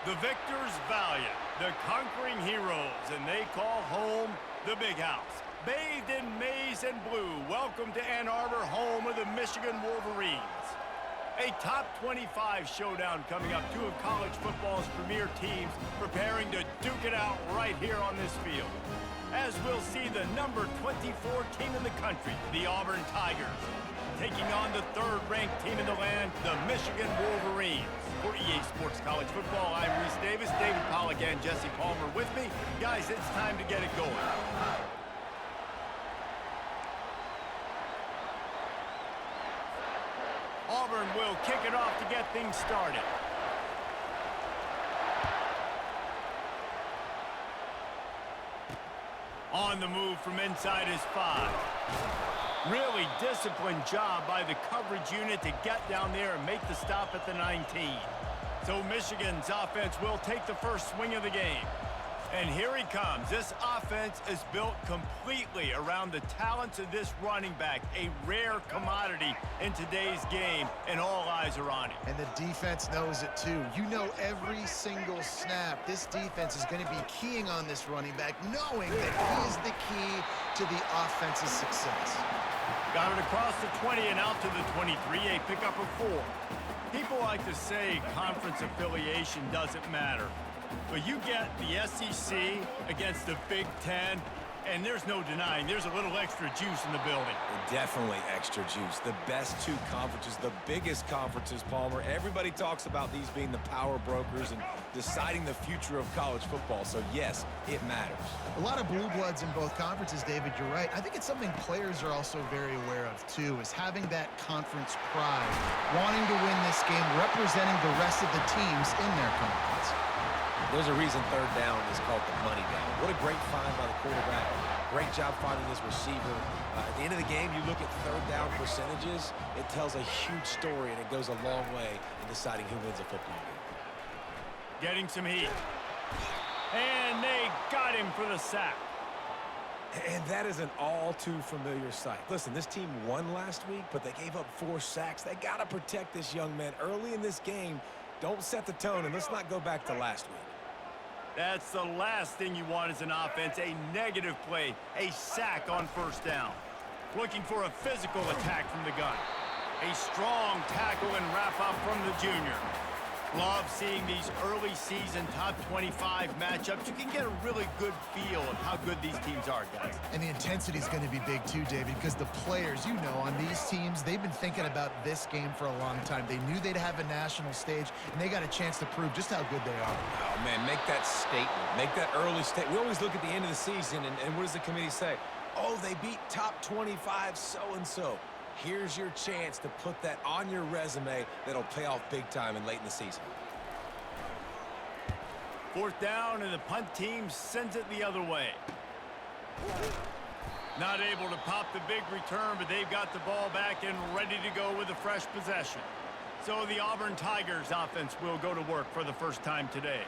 The victors valiant, the conquering heroes, and they call home the Big House. Bathed in maize and blue, welcome to Ann Arbor, home of the Michigan Wolverines. A top 25 showdown coming up, two of college football's premier teams preparing to duke it out right here on this field. As we'll see the number 24 team in the country, the Auburn Tigers, taking on the third-ranked team in the land, the Michigan Wolverines. For EA Sports College Football, I'm Reese Davis, David Pollack, and Jesse Palmer with me. Guys, it's time to get it going. Auburn will kick it off to get things started. On the move from inside his 5. Really disciplined job by the coverage unit to get down there and make the stop at the 19. So Michigan's offense will take the first swing of the game. And here he comes. This offense is built completely around the talents of this running back, a rare commodity in today's game, and all eyes are on him. And the defense knows it too. You know every single snap, this defense is going to be keying on this running back, knowing that he is the key to the offense's success. Got it across the 20 and out to the 23, a pickup of 4. People like to say conference affiliation doesn't matter. But you get the SEC against the Big Ten, and there's no denying there's a little extra juice in the building. Definitely extra juice. The best two conferences, the biggest conferences, Palmer. Everybody talks about these being the power brokers and deciding the future of college football. So, yes, it matters. A lot of blue bloods in both conferences, David, you're right. I think it's something players are also very aware of, too, is having that conference pride, wanting to win this game, representing the rest of the teams in their conference. There's a reason third down is called the money down. What a great find by the quarterback. Great job finding his receiver. At the end of the game, you look at third down percentages. It tells a huge story, and it goes a long way in deciding who wins a football game. Getting some heat. And they got him for the sack. And that is an all too familiar sight. Listen, this team won last week, but they gave up 4 sacks. They got to protect this young man early in this game. Don't set the tone, and let's not go back to last week. That's the last thing you want as an offense, a negative play, a sack on first down. Looking for a physical attack from the gun. A strong tackle and wrap-up from the junior. Love seeing these early season top 25 matchups. You can get a really good feel of how good these teams are, guys. And the intensity is going to be big too, David, because the players, you know, on these teams, they've been thinking about this game for a long time. They knew they'd have a national stage, and they got a chance to prove just how good they are. Oh, man, make that statement. Make that early statement. We always look at the end of the season, and what does the committee say? Oh, they beat top 25 so-and-so. Here's your chance to put that on your resume that'll pay off big time and late in the season. Fourth down, and the punt team sends it the other way. Not able to pop the big return, but they've got the ball back and ready to go with a fresh possession. So the Auburn Tigers offense will go to work for the first time today.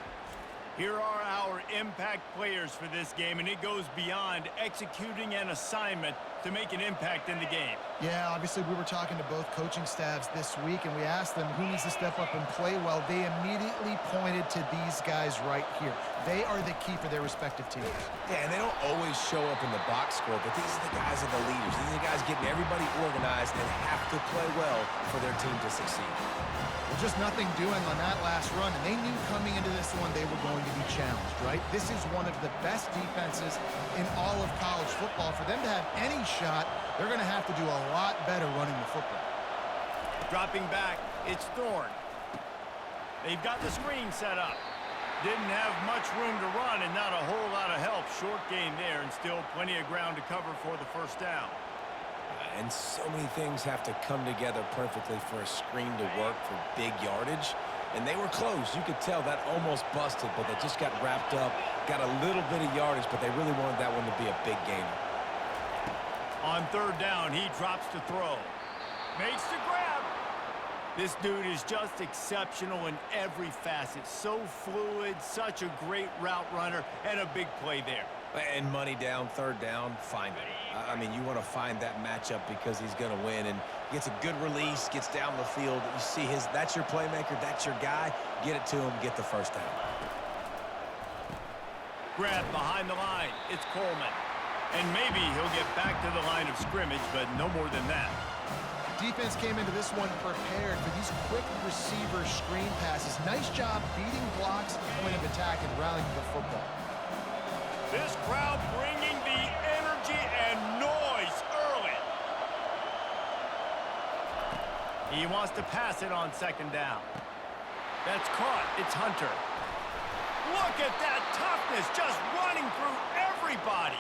Here are our impact players for this game, and it goes beyond executing an assignment to make an impact in the game. Yeah, obviously we were talking to both coaching staffs this week, and we asked them who needs to step up and play well. They immediately pointed to these guys right here. They are the key for their respective teams. Yeah, and they don't always show up in the box score, but these are the guys that are the leaders. These are the guys getting everybody organized and have to play well for their team to succeed. Well, just nothing doing on that last run, and they knew coming into this one they were going to be challenged, right? This is one of the best defenses in all of college football. For them to have any shot, they're going to have to do a lot better running the football. Dropping back, it's Thorne. They've got the screen set up. Didn't have much room to run and not a whole lot of help. Short gain there and still plenty of ground to cover for the first down. And so many things have to come together perfectly for a screen to work for big yardage. And they were close. You could tell that almost busted, but they just got wrapped up, got a little bit of yardage, but they really wanted that one to be a big gainer. On third down, he drops to throw. Makes the grab. This dude is just exceptional in every facet. So fluid, such a great route runner, and a big play there. And money down, third down, find him. I mean, you want to find that matchup because he's going to win. And gets a good release, gets down the field. You see that's your playmaker, that's your guy. Get it to him, get the first down. Grab behind the line. It's Coleman. And maybe he'll get back to the line of scrimmage, but no more than that. Defense came into this one prepared for these quick receiver screen passes. Nice job beating blocks at the point of attack and rallying the football. This crowd bringing the energy and noise early. He wants to pass it on second down. That's caught. It's Hunter. Look at that toughness, just running through everybody.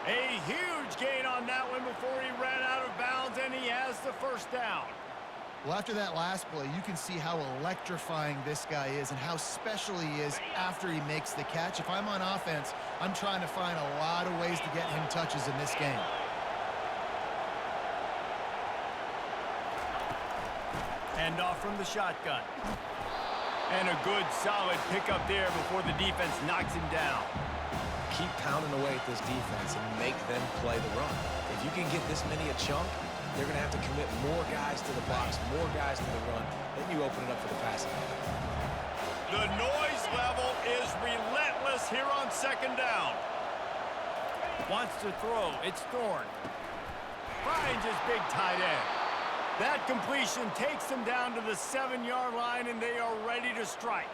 A huge gain on that one before he ran out of bounds, and he has the first down. Well, after that last play, you can see how electrifying this guy is and how special he is after he makes the catch. If I'm on offense, I'm trying to find a lot of ways to get him touches in this game. Handoff from the shotgun. And a good, solid pickup there before the defense knocks him down. Keep pounding away at this defense and make them play the run. If you can get this many a chunk, they're going to have to commit more guys to the box, more guys to the run. Then you open it up for the passing. The noise level is relentless here on second down. Wants to throw. It's Thorne. Finds his big tight end. That completion takes them down to the 7-yard line, and they are ready to strike.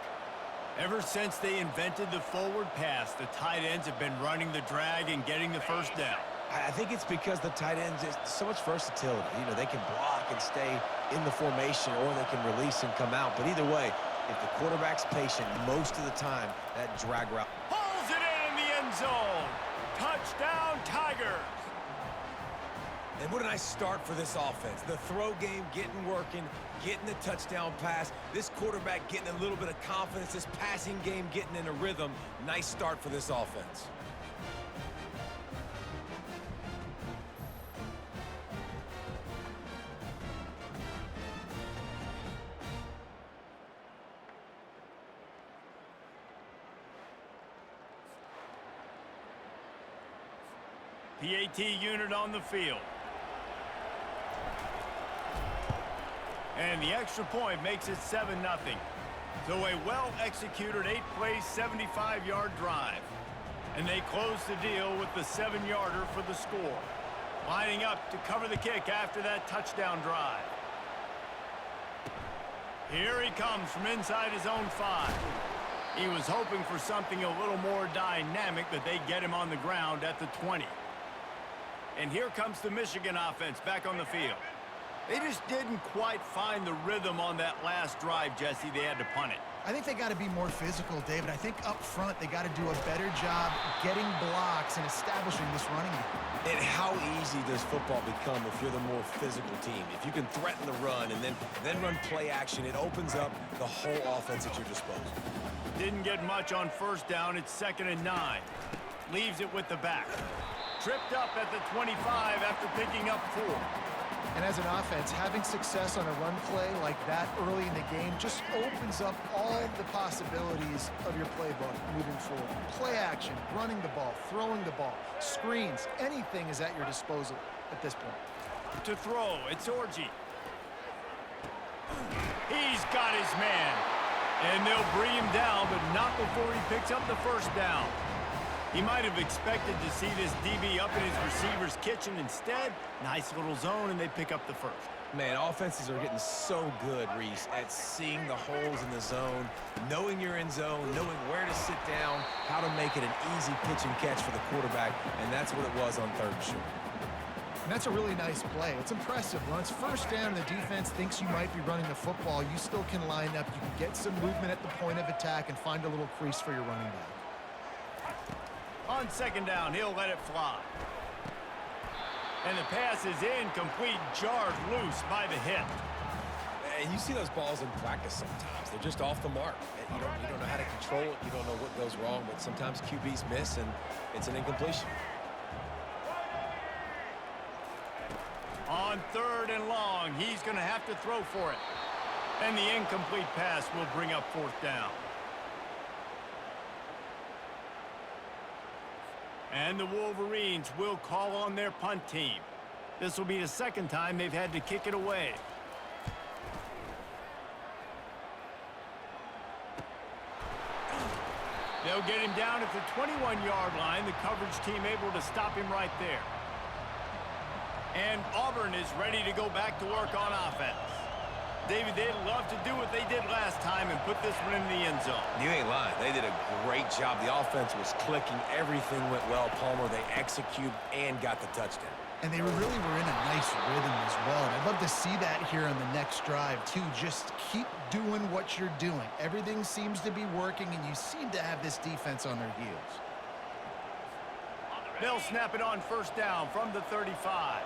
Ever since they invented the forward pass, the tight ends have been running the drag and getting the first down. I think it's because the tight ends is so much versatility. You know, they can block and stay in the formation, or they can release and come out. But either way, if the quarterback's patient, most of the time, that drag route. Pulls it in the end zone. Touchdown, Tigers. And what a nice start for this offense. The throw game getting working, getting the touchdown pass. This quarterback getting a little bit of confidence. This passing game getting in a rhythm. Nice start for this offense. PAT unit on the field. And the extra point makes it 7-0. So a well-executed 8-play, 75-yard drive. And they close the deal with the 7-yarder for the score. Lining up to cover the kick after that touchdown drive. Here he comes from inside his own 5. He was hoping for something a little more dynamic, but they get him on the ground at the 20. And here comes the Michigan offense back on the field. They just didn't quite find the rhythm on that last drive, Jesse. They had to punt it. I think they got to be more physical, David. I think up front they got to do a better job getting blocks and establishing this running game. And how easy does football become if you're the more physical team? If you can threaten the run and then run play action, it opens up the whole offense at your disposal. Didn't get much on first down. It's 2nd and 9. Leaves it with the back. Tripped up at the 25 after picking up 4. And as an offense, having success on a run play like that early in the game just opens up all the possibilities of your playbook moving forward. Play action, running the ball, throwing the ball, screens, anything is at your disposal at this point. To throw, it's Orji. He's got his man. And they'll bring him down, but not before he picks up the first down. He might have expected to see this DB up in his receiver's kitchen. Instead, nice little zone, and they pick up the first. Man, offenses are getting so good, Reese, at seeing the holes in the zone, knowing you're in zone, knowing where to sit down, how to make it an easy pitch and catch for the quarterback, and that's what it was on 3rd and short. And that's a really nice play. It's impressive. When it's first down and the defense thinks you might be running the football, you still can line up. You can get some movement at the point of attack and find a little crease for your running back. On 2nd down, he'll let it fly. And the pass is incomplete, jarred loose by the hip. And you see those balls in practice sometimes. They're just off the mark. And you don't know how to control it. You don't know what goes wrong, but sometimes QBs miss, and it's an incompletion. On 3rd and long, he's going to have to throw for it. And the incomplete pass will bring up 4th down. And the Wolverines will call on their punt team. This will be the second time they've had to kick it away. They'll get him down at the 21-yard line. The coverage team able to stop him right there. And Auburn is ready to go back to work on offense. David, they'd love to do what they did last time and put this one in the end zone. You ain't lying. They did a great job. The offense was clicking. Everything went well, Palmer. They executed and got the touchdown. And they really were in a nice rhythm as well. And I'd love to see that here on the next drive, too. Just keep doing what you're doing. Everything seems to be working, and you seem to have this defense on their heels. They'll snap it on first down from the 35.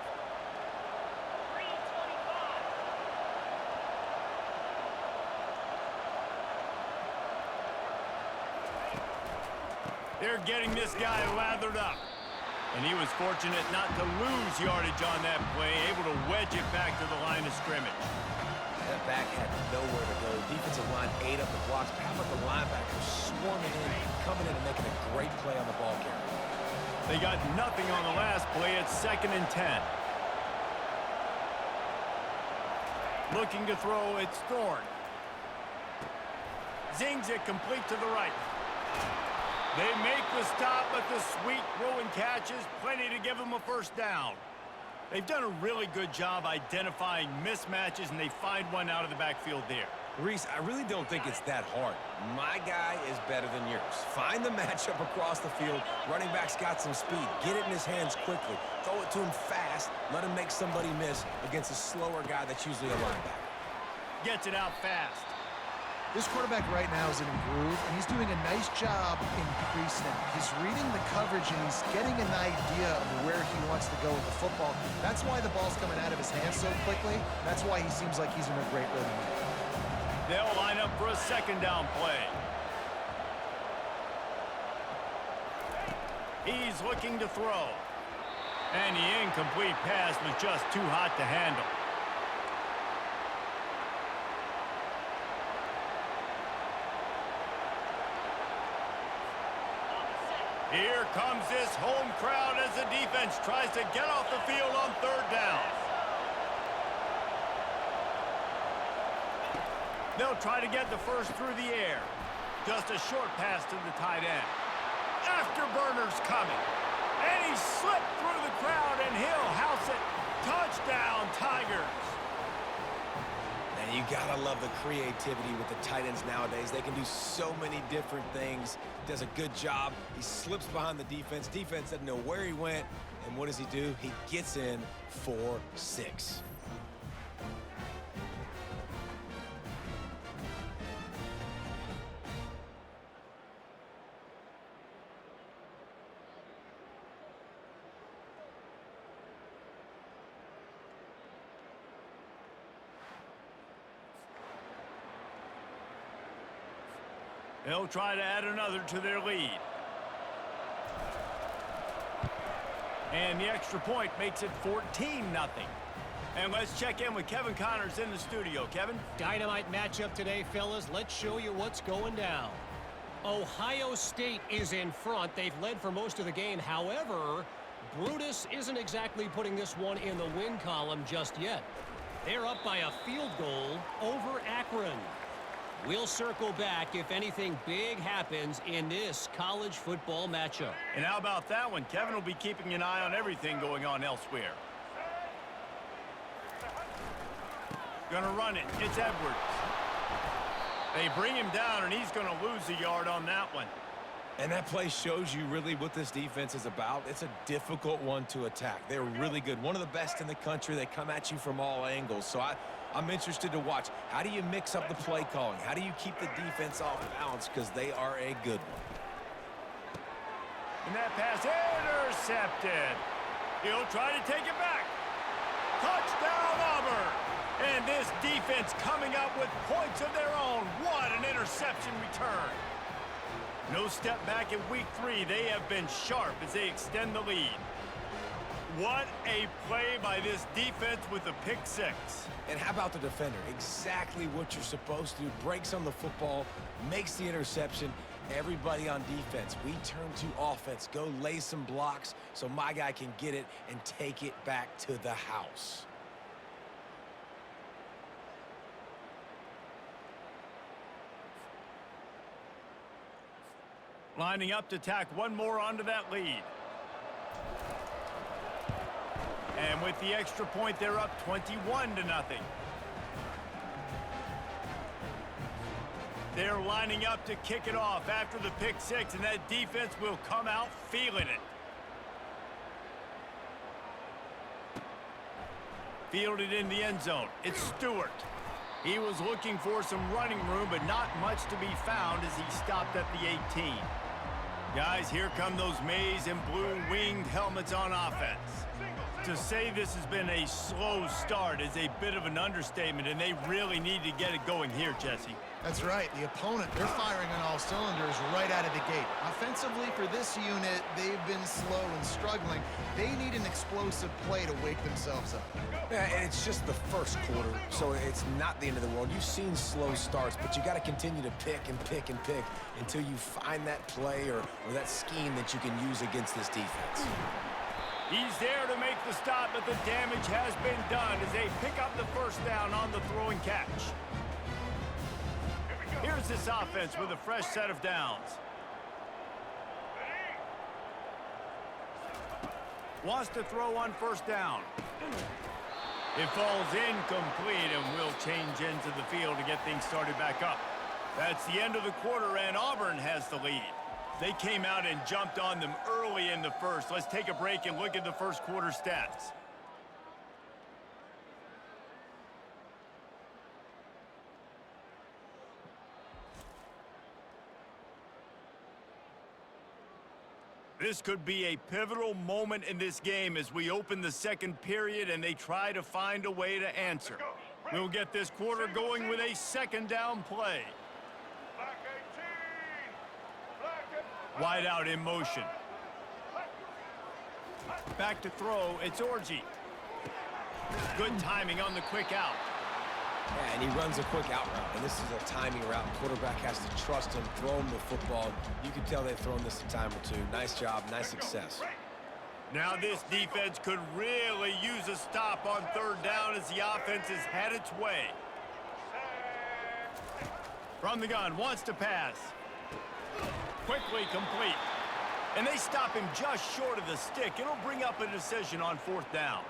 They're getting this guy lathered up. And he was fortunate not to lose yardage on that play, able to wedge it back to the line of scrimmage. That back had nowhere to go. Defensive line ate up the blocks. How about the linebackers swarming in, coming in and making a great play on the ball carrier? They got nothing on the last play. It's 2nd and 10. Looking to throw, it's Thorne. Zings it complete to the right. They make the stop, but the sweet throwing catch is plenty to give them a first down. They've done a really good job identifying mismatches, and they find one out of the backfield there. Reese, I really don't think it's that hard. My guy is better than yours. Find the matchup across the field. Running back's got some speed. Get it in his hands quickly. Throw it to him fast. Let him make somebody miss against a slower guy that's usually a linebacker. Gets it out fast. This quarterback right now is in a groove, and he's doing a nice job in pre-snap. He's reading the coverage, and he's getting an idea of where he wants to go with the football. That's why the ball's coming out of his hands so quickly. That's why he seems like he's in a great rhythm. They'll line up for a second down play. He's looking to throw. And the incomplete pass was just too hot to handle. Here comes this home crowd as the defense tries to get off the field on third down. They'll try to get the first through the air. Just a short pass to the tight end. Afterburner's coming. And he slipped through the crowd, and he'll house it. Touchdown, Tigers. And you gotta love the creativity with the tight ends nowadays. They can do so many different things. Does a good job. He slips behind the defense. Defense doesn't know where he went. And what does he do? He gets in for 6. They'll try to add another to their lead. And the extra point makes it 14-0. And let's check in with Kevin Connors in the studio. Kevin? Dynamite matchup today, fellas. Let's show you what's going down. Ohio State is in front. They've led for most of the game. However, Brutus isn't exactly putting this one in the win column just yet. They're up by a field goal over Akron. We'll circle back if anything big happens in this college football matchup. And how about that one? Kevin will be keeping an eye on everything going on elsewhere. Gonna run it. It's Edwards. They bring him down, and he's gonna lose a yard on that one. And that play shows you really what this defense is about. It's a difficult one to attack. They're really good. One of the best in the country. They come at you from all angles. So I'm interested to watch. How do you mix up the play calling? How do you keep the defense off balance? Because they are a good one. And that pass intercepted. He'll try to take it back. Touchdown, Auburn. And this defense coming up with points of their own. What an interception return. No step back in week 3. They have been sharp as they extend the lead. What a play by this defense with a pick 6. And how about the defender? Exactly what you're supposed to do. Breaks on the football, makes the interception, Everybody on defense, we turn to offense. Go lay some blocks so my guy can get it and take it back to the house. Lining up to tack one more onto that lead. And with the extra point, they're up 21-0. They're lining up to kick it off after the pick six, and that defense will come out feeling it. Fielded in the end zone. It's Stewart. He was looking for some running room, but not much to be found as he stopped at the 18. Guys, here come those maize and blue winged helmets on offense. To say this has been a slow start is a bit of an understatement, and they really need to get it going here, Jesse. That's right. The opponent, they're firing on all cylinders right out of the gate. Offensively, for this unit, they've been slow and struggling. They need an explosive play to wake themselves up. Yeah, and it's just the first quarter, so it's not the end of the world. You've seen slow starts, but you got to continue to pick and pick and pick until you find that play or that scheme that you can use against this defense. He's there to make the stop, but the damage has been done as they pick up the first down on the throw and catch. Here's this offense with a fresh set of downs. Wants to throw on first down. It falls incomplete, and will change into the field to get things started back up. That's the end of the quarter, and Auburn has the lead. They came out and jumped on them early in the first. Let's take a break and look at the first quarter stats. This could be a pivotal moment in this game as we open the second period and they try to find a way to answer. We'll get this quarter going with a second down play. Wide out in motion. Back to throw, it's Orji. Good timing on the quick out. Yeah, and he runs a quick out route, and this is a timing route. Quarterback has to trust him, throw him the football. You can tell they've thrown this a time or two. Nice job, nice success. Now this defense could really use a stop on third down as the offense has had its way. From the gun, wants to pass. Quickly complete. And they stop him just short of the stick. It'll bring up a decision on fourth down.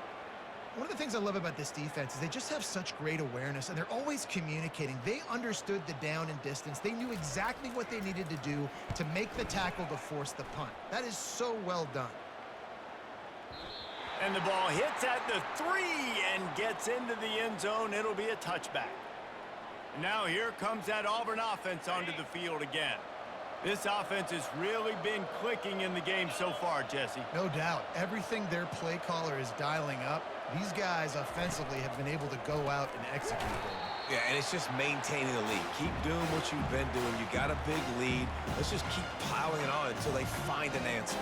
One of the things I love about this defense is they just have such great awareness, and they're always communicating. They understood the down and distance. They knew exactly what they needed to do to make the tackle to force the punt. That is so well done. And the ball hits at the 3 and gets into the end zone. It'll be a touchback. Now here comes that Auburn offense onto the field again. This offense has really been clicking in the game so far, Jesse. No doubt. Everything their play caller is dialing up, these guys offensively have been able to go out and execute it. Yeah, and it's just maintaining the lead. Keep doing what you've been doing. You got a big lead. Let's just keep piling it on until they find an answer.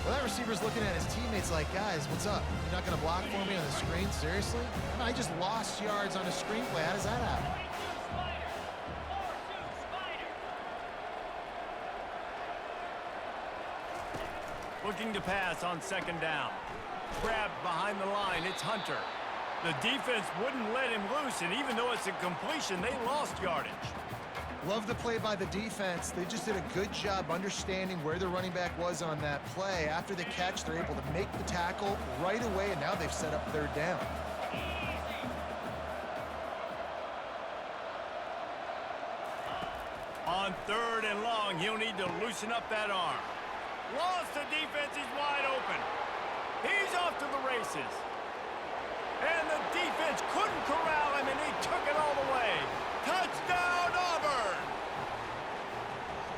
Well, that receiver's looking at his teammates like, guys, what's up? You're not going to block for me on the screen? Seriously? I just lost yards on a screenplay. How does that happen? Looking to pass on second down. Grabbed behind the line, it's Hunter. The defense wouldn't let him loose, and even though it's a completion, they lost yardage. Love the play by the defense. They just did a good job understanding where the running back was on that play. After the catch, they're able to make the tackle right away, and now they've set up third down. On third and long, he'll need to loosen up that arm. Lost the defense, he's wide open. He's off to the races. And the defense couldn't corral him, and he took it all the way. Touchdown, Auburn!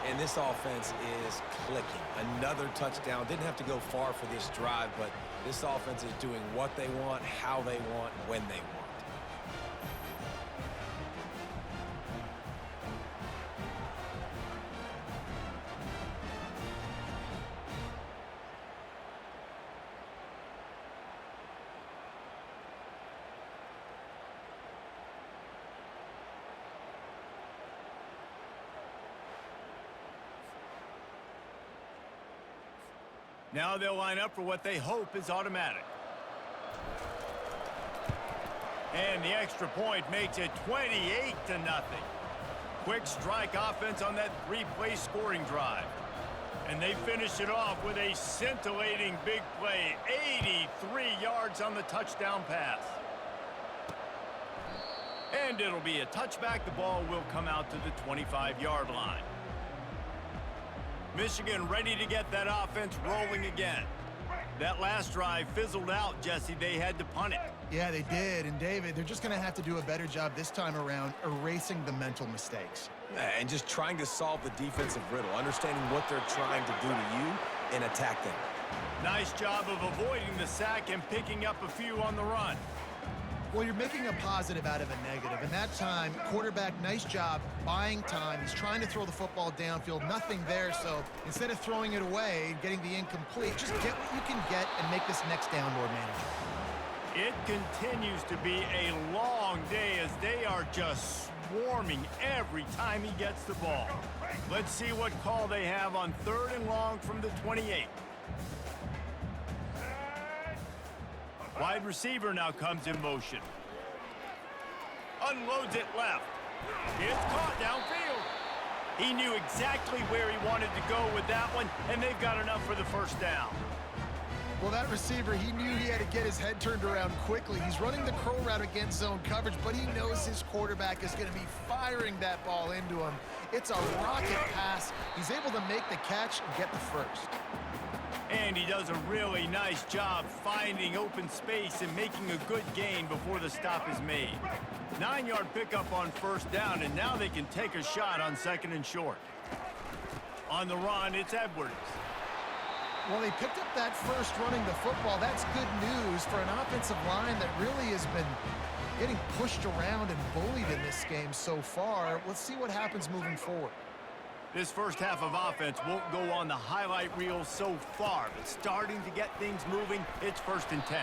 And this offense is clicking. Another touchdown. Didn't have to go far for this drive, but this offense is doing what they want, how they want, when they want. Now they'll line up for what they hope is automatic. And the extra point makes it 28-0. Quick strike offense on that three-play scoring drive. And they finish it off with a scintillating big play. 83 yards on the touchdown pass. And it'll be a touchback. The ball will come out to the 25-yard line. Michigan ready to get that offense rolling again. That last drive fizzled out, Jesse. They had to punt it. Yeah, they did. And, David, they're just going to have to do a better job this time around erasing the mental mistakes. And just trying to solve the defensive riddle, understanding what they're trying to do to you and attack them. Nice job of avoiding the sack and picking up a few on the run. Well, you're making a positive out of a negative. And that time, quarterback, nice job buying time. He's trying to throw the football downfield. Nothing there. So instead of throwing it away and getting the incomplete, just get what you can get and make this next down more manageable. It continues to be a long day as they are just swarming every time he gets the ball. Let's see what call they have on 3rd and long from the 28. Wide receiver now comes in motion. Unloads it left. It's caught downfield. He knew exactly where he wanted to go with that one, and they've got enough for the first down. Well, that receiver, he knew he had to get his head turned around quickly. He's running the curl route against zone coverage, but he knows his quarterback is going to be firing that ball into him. It's a rocket pass. He's able to make the catch and get the first. And he does a really nice job finding open space and making a good gain before the stop is made. 9-yard pickup on 1st down, and now they can take a shot on 2nd and short. On the run, it's Edwards. Well, they picked up that first running the football. That's good news for an offensive line that really has been getting pushed around and bullied in this game so far. Let's see what happens moving forward. This first half of offense won't go on the highlight reel so far, but starting to get things moving, it's 1st and 10.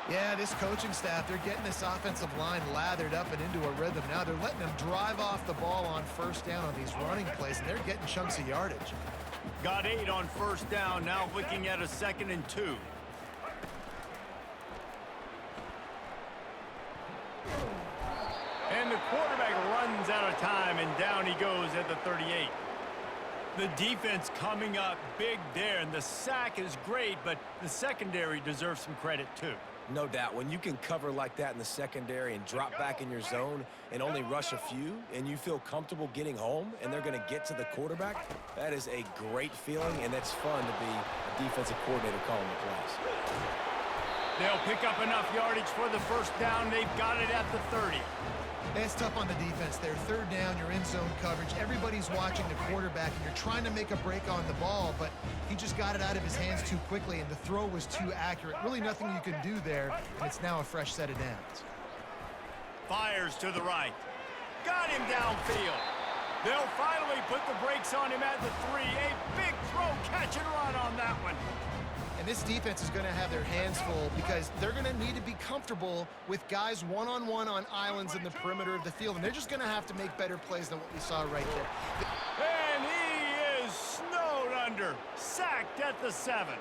Yeah, this coaching staff, they're getting this offensive line lathered up and into a rhythm. Now they're letting them drive off the ball on 1st down on these running plays, and they're getting chunks of yardage. Got 8 on 1st down, now looking at a 2nd and 2. And the quarterback runs out of time, and down he goes at the 38. The defense coming up big there, and the sack is great, but the secondary deserves some credit too. No doubt. When you can cover like that in the secondary and drop back in your zone and only rush a few, and you feel comfortable getting home and they're going to get to the quarterback, that is a great feeling, and it's fun to be a defensive coordinator calling the plays. They'll pick up enough yardage for the 1st down. They've got it at the 30. It's tough on the defense there. 3rd down, you're in zone coverage. Everybody's watching the quarterback, and you're trying to make a break on the ball, but he just got it out of his hands too quickly, and the throw was too accurate. Really nothing you can do there, and it's now a fresh set of downs. Fires to the right. Got him downfield. They'll finally put the brakes on him at the 3. A big throw, catch and run on that one. And this defense is going to have their hands full because they're going to need to be comfortable with guys one-on-one on islands in the perimeter of the field. And they're just going to have to make better plays than what we saw right there. And he is snowed under. Sacked at the 7.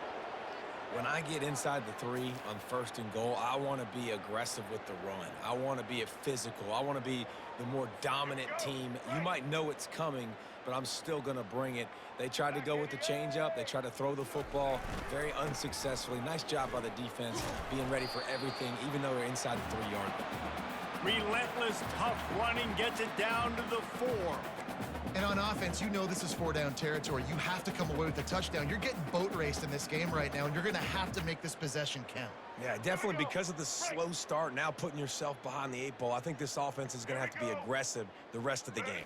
When I get inside the 3 on 1st and goal, I want to be aggressive with the run. I want to be physical. I want to be the more dominant team. You might know it's coming, but I'm still going to bring it. They tried to go with the changeup. They tried to throw the football very unsuccessfully. Nice job by the defense being ready for everything, even though they're inside the 3-yard line. Relentless, tough running gets it down to the 4. And on offense, you know this is 4-down territory. You have to come away with a touchdown. You're getting boat raced in this game right now, and you're going to have to make this possession count. Yeah, definitely because of the slow start, now putting yourself behind the 8 ball, I think this offense is going to have to be aggressive the rest of the game.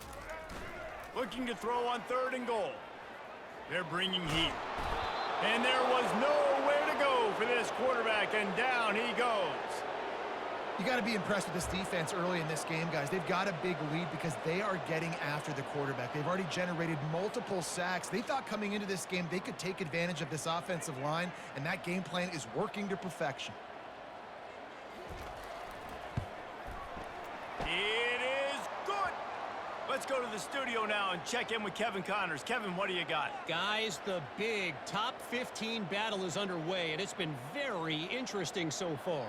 Looking to throw on 3rd and goal. They're bringing heat. And there was nowhere to go for this quarterback, and down he goes. You got to be impressed with this defense early in this game, guys. They've got a big lead because they are getting after the quarterback. They've already generated multiple sacks. They thought coming into this game they could take advantage of this offensive line, and that game plan is working to perfection. It is good. Let's go to the studio now and check in with Kevin Connors. Kevin, what do you got? Guys, the big top 15 battle is underway, and it's been very interesting so far.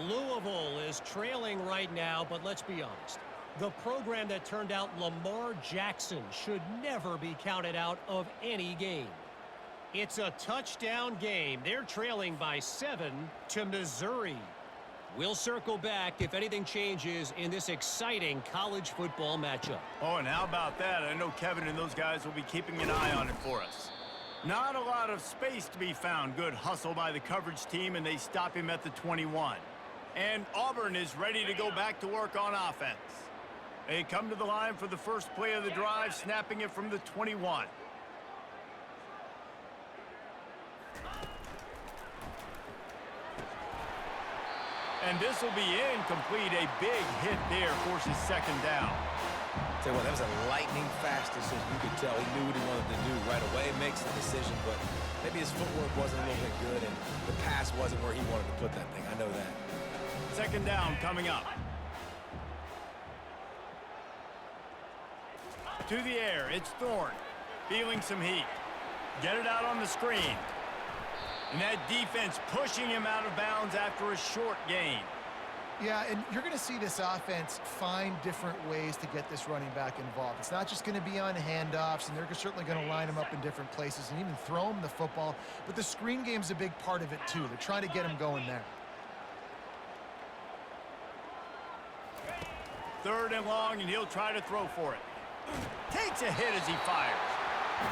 Louisville is trailing right now, but let's be honest. The program that turned out Lamar Jackson should never be counted out of any game. It's a touchdown game. They're trailing by 7 to Missouri. We'll circle back if anything changes in this exciting college football matchup. Oh, and how about that? I know Kevin and those guys will be keeping an eye on it for us. Not a lot of space to be found. Good hustle by the coverage team, and they stop him at the 21. And Auburn is ready to go back to work on offense. They come to the line for the first play of the drive, snapping it from the 21. And this will be incomplete. A big hit there forces second down. Tell you what, that was a lightning-fast decision. You could tell he knew what he wanted to do right away. Makes the decision, but maybe his footwork wasn't a little bit good, and the pass wasn't where he wanted to put that thing. I know that. Second down coming up. To the air, it's Thorne. Feeling some heat. Get it out on the screen. And that defense pushing him out of bounds after a short gain. Yeah, and you're going to see this offense find different ways to get this running back involved. It's not just going to be on handoffs, and they're certainly going to line him up in different places and even throw him the football. But the screen game's a big part of it, too. They're trying to get him going there. Third and long, and he'll try to throw for it. Takes a hit as he fires.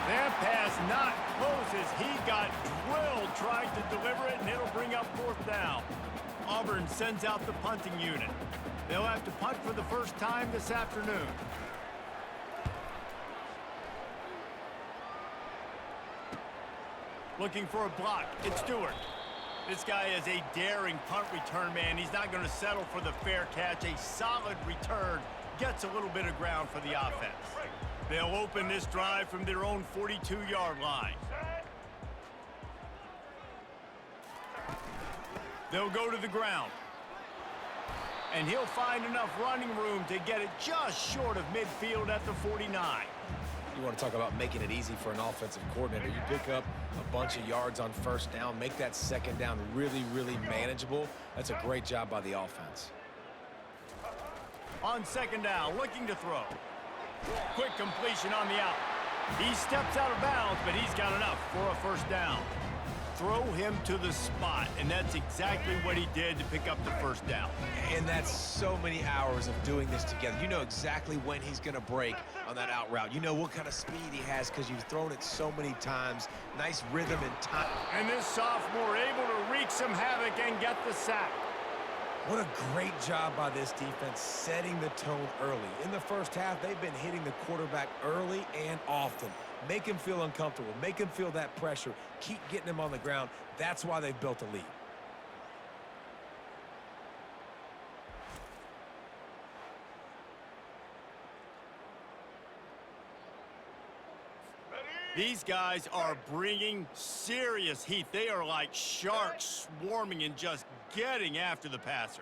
That pass not close as he got drilled trying to deliver it, and it'll bring up fourth down. Auburn sends out the punting unit. They'll have to punt for the first time this afternoon. Looking for a block. It's Stewart. This guy is a daring punt return man. He's not going to settle for the fair catch. A solid return gets a little bit of ground for the offense. They'll open this drive from their own 42-yard line. They'll go to the ground. And he'll find enough running room to get it just short of midfield at the 49. You want to talk about making it easy for an offensive coordinator. You pick up a bunch of yards on first down, make that second down really, really manageable. That's a great job by the offense. On second down, looking to throw. Quick completion on the out. He steps out of bounds, but he's got enough for a first down. Throw him to the spot, and that's exactly what he did to pick up the first down. And that's so many hours of doing this together. You know exactly when he's going to break on that out route. You know what kind of speed he has because you've thrown it so many times. Nice rhythm and time. And this sophomore able to wreak some havoc and get the sack. What a great job by this defense setting the tone early. In the first half, they've been hitting the quarterback early and often. Make him feel uncomfortable. Make him feel that pressure. Keep getting him on the ground. That's why they've built a lead. These guys are bringing serious heat. They are like sharks swarming and just getting after the passer.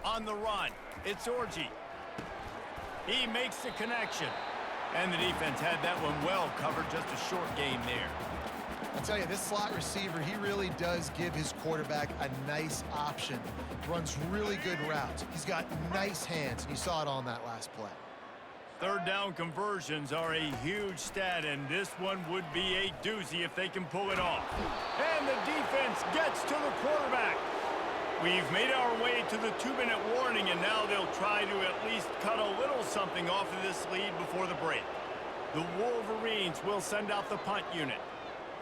On the run, it's Orji. He makes the connection. And the defense had that one well covered, just a short game there. I'll tell you, this slot receiver, he really does give his quarterback a nice option. Runs really good routes. He's got nice hands, and you saw it on that last play. Third down conversions are a huge stat, and this one would be a doozy if they can pull it off. And the defense gets to the quarterback. We've made our way to the 2-minute warning, and now they'll try to at least cut a little something off of this lead before the break. The Wolverines will send out the punt unit.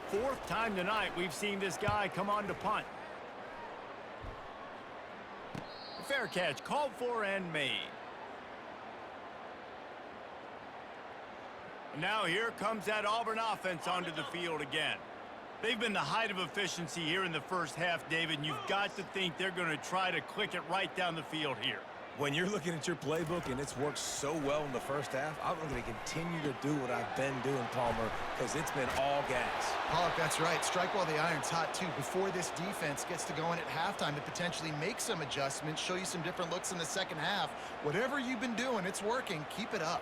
Fourth time tonight we've seen this guy come on to punt. Fair catch called for and made. Now here comes that Auburn offense onto the field again. They've been the height of efficiency here in the first half, David, and you've got to think they're going to try to click it right down the field here. When you're looking at your playbook and it's worked so well in the first half, I'm going to continue to do what I've been doing, Palmer, because it's been all gas. Pollock, that's right. Strike while the iron's hot, too. Before this defense gets to going at halftime to potentially make some adjustments, show you some different looks in the second half. Whatever you've been doing, it's working. Keep it up.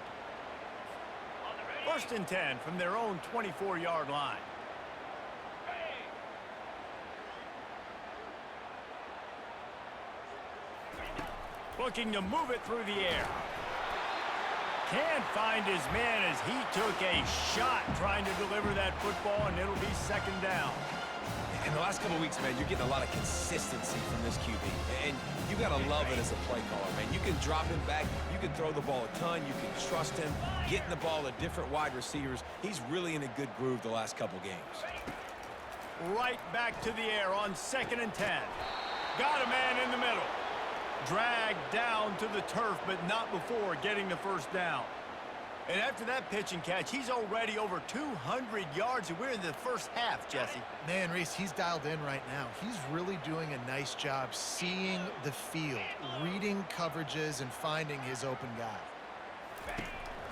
1st and 10 from their own 24-yard line. Looking to move it through the air. Can't find his man as he took a shot trying to deliver that football, and it'll be 2nd down. In the last couple of weeks, man, you're getting a lot of consistency from this QB. And you got to love it as a play caller, man. You can drop him back. You can throw the ball a ton. You can trust him, getting the ball to different wide receivers. He's really in a good groove the last couple games. Right back to the air on 2nd and 10. Got a man in the middle. Dragged down to the turf, but not before getting the 1st down. And after that pitch and catch, he's already over 200 yards, and we're in the first half, Jesse. Man, Reese, he's dialed in right now. He's really doing a nice job seeing the field, reading coverages, and finding his open guy.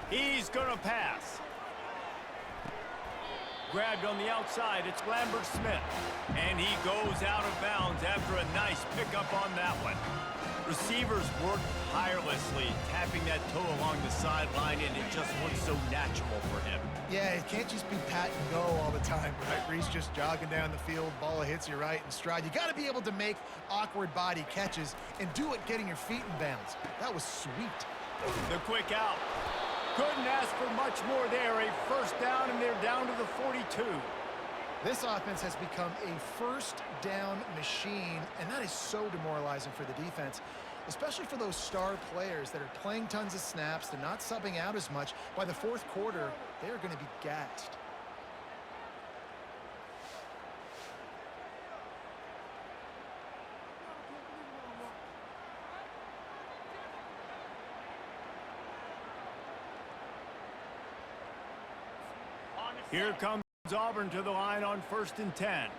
He's going to pass. Grabbed on the outside, it's Lambert Smith. And he goes out of bounds after a nice pickup on that one. Receivers work tirelessly, tapping that toe along the sideline, and it just looks so natural for him. Yeah, it can't just be pat and go all the time, right? Reese just jogging down the field, ball hits you right in stride. You got to be able to make awkward body catches and do it getting your feet in bounds. That was sweet. The quick out. Couldn't ask for much more there. A 1st down, and they're down to the 42. This offense has become a 1st down machine, and that is so demoralizing for the defense, especially for those star players that are playing tons of snaps. They're not subbing out as much. By the 4th quarter, they're going to be gassed. Here comes Auburn to the line on 1st and 10.